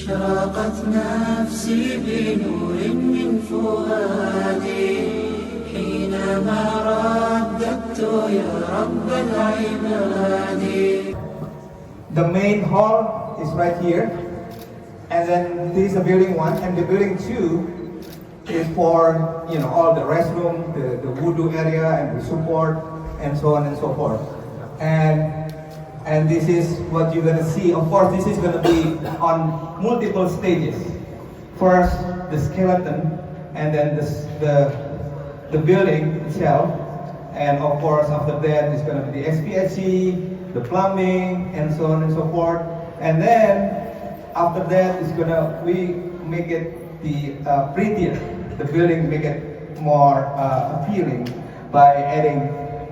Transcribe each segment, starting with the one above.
أشرقت نفسي بنور من فؤادي حينما رددت يا رب العباد. The main hall is right here, and then this is the building 1, and the building 2 is for all the restroom, the wudu area, and the support, and so on and so forth. And this is what you're gonna see. Of course, this is gonna be on multiple stages. First, the skeleton, and then the building itself, and of course, after that, it's gonna be the SPSC, the plumbing, and so on and so forth. And then after that, we make it prettier. The building make it more appealing by adding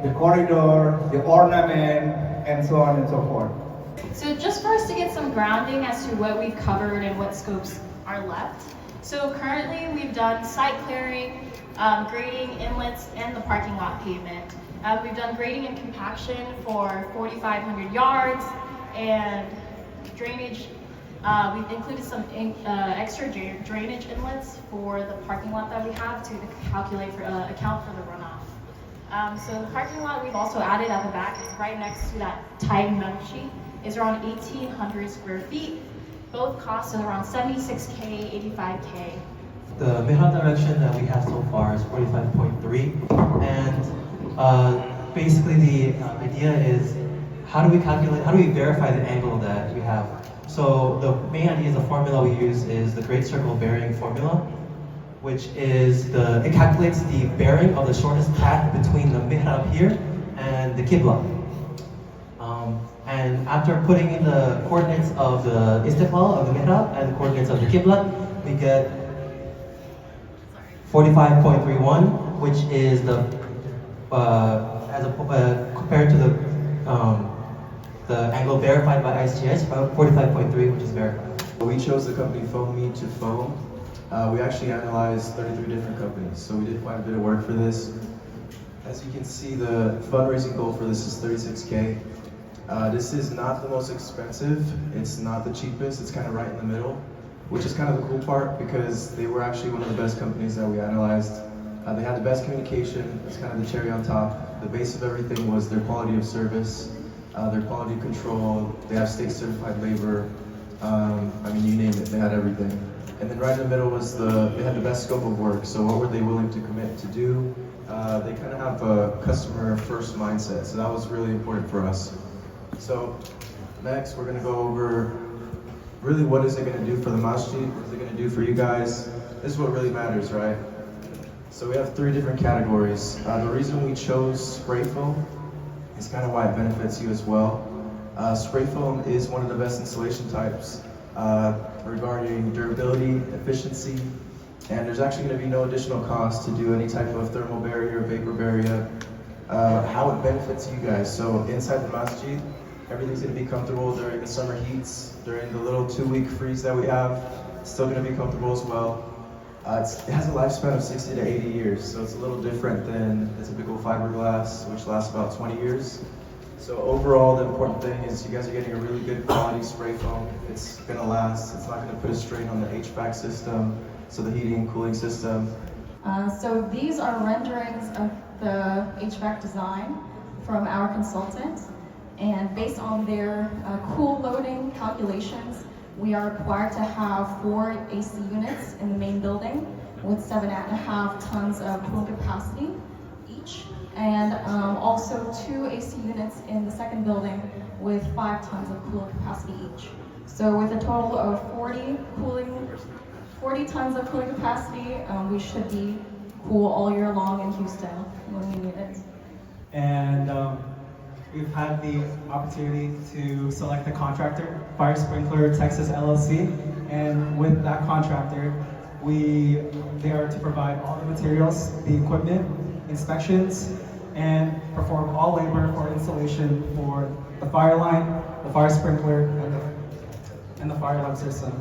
the corridor, the ornament, and so on and so forth. So just for us to get some grounding as to what we've covered and what scopes are left. So currently we've done site clearing, grading inlets, and the parking lot pavement. We've done grading and compaction for 4,500 yards, and drainage. We've included some extra drainage inlets for the parking lot that we have to account for the runoff. So the parking lot we've also added at the back, right next to that tied metal sheet, is around 1,800 square feet. Both costs are around 76K, 85K. The mihrab direction that we have so far is 45.3, and basically the idea is how do we verify the angle that we have? So the main idea, the formula we use is the great circle bearing formula, which is it calculates the bearing of the shortest path between the mihrab here and the qibla. And after putting in the coordinates of the istiqbal of the mihrab and the coordinates of the qibla, we get 45.31, which is compared to the angle verified by ICS, 45.3, which is verified. We chose the company Foam Me to Foam. We actually analyzed 33 different companies, so we did quite a bit of work for this. As you can see, the fundraising goal for this is 36K. This is not the most expensive, it's not the cheapest, it's kind of right in the middle, which is kind of the cool part because they were actually one of the best companies that we analyzed. They had the best communication, it's kind of the cherry on top. The base of everything was their quality of service, their quality control, they have state certified labor, you name it, they had everything. And then right in the middle was they had the best scope of work, so what were they willing to commit to do? They kind of have a customer first mindset, so that was really important for us. So next we're going to go over really what is it going to do for the masjid, what is it going to do for you guys. This is what really matters, right? So we have 3 different categories. The reason we chose spray foam is kind of why it benefits you as well. Spray foam is one of the best insulation types regarding durability, efficiency, and there's actually going to be no additional cost to do any type of thermal barrier, vapor barrier. How it benefits you guys. So inside the masjid, everything's going to be comfortable during the summer heats, during the little 2-week freeze that we have. It's still going to be comfortable as well. It has a lifespan of 60 to 80 years, so it's a little different than the typical fiberglass, which lasts about 20 years. So overall, the important thing is you guys are getting a really good quality spray foam. It's going to last. It's not going to put a strain on the HVAC system, so the heating and cooling system. So these are renderings of the HVAC design from our consultant, and based on their cool loading calculations, we are required to have 4 AC units in the main building with 7.5 tons of cooling capacity each, and also 2 AC units in the second building with 5 tons of cooling capacity each. So with a total of 40 tons of cooling capacity, we should be cool all year long in Houston when we need it. And we've had the opportunity to select the contractor, Fire Sprinkler Texas LLC, and with that contractor, they are to provide all the materials, the equipment, inspections, and perform all labor for installation for the fire line, the fire sprinkler, and the fire alarm system.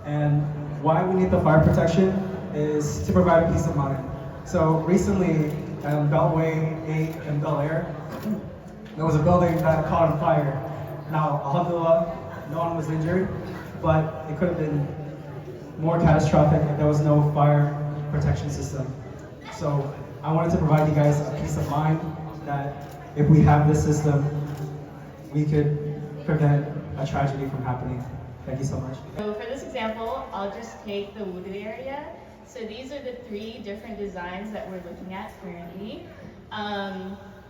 And why we need the fire protection is to provide peace of mind. So recently, Beltway 8 in Bel Air, there was a building that caught on fire. Now, alhamdulillah, no one was injured, but it could have been more catastrophic if there was no fire protection system. So I wanted to provide you guys a peace of mind that if we have this system, we could prevent a tragedy from happening. Thank you so much. So for this example, I'll just take the wudu area. So these are the 3 different designs that we're looking at currently.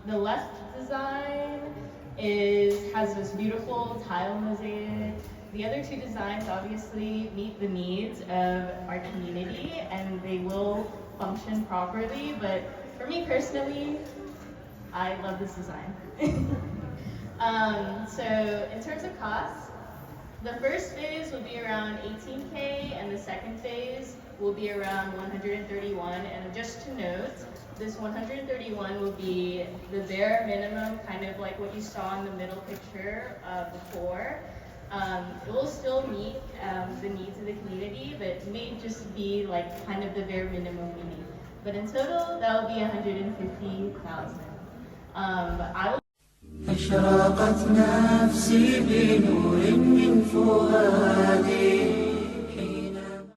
The left design has this beautiful tile mosaic. The other 2 designs obviously meet the needs of our community and they will function properly, but for me personally, I love this design. So in terms of costs, the first phase will be around 18K and the second phase will be around 131. And just to note, this 131 will be the bare minimum, kind of like what you saw in the middle picture before. It will still meet the needs of the community, but it may just be like kind of the bare minimum we need. But in total, that will be 150,000. I will أشرقت نفسي بنور من فؤادي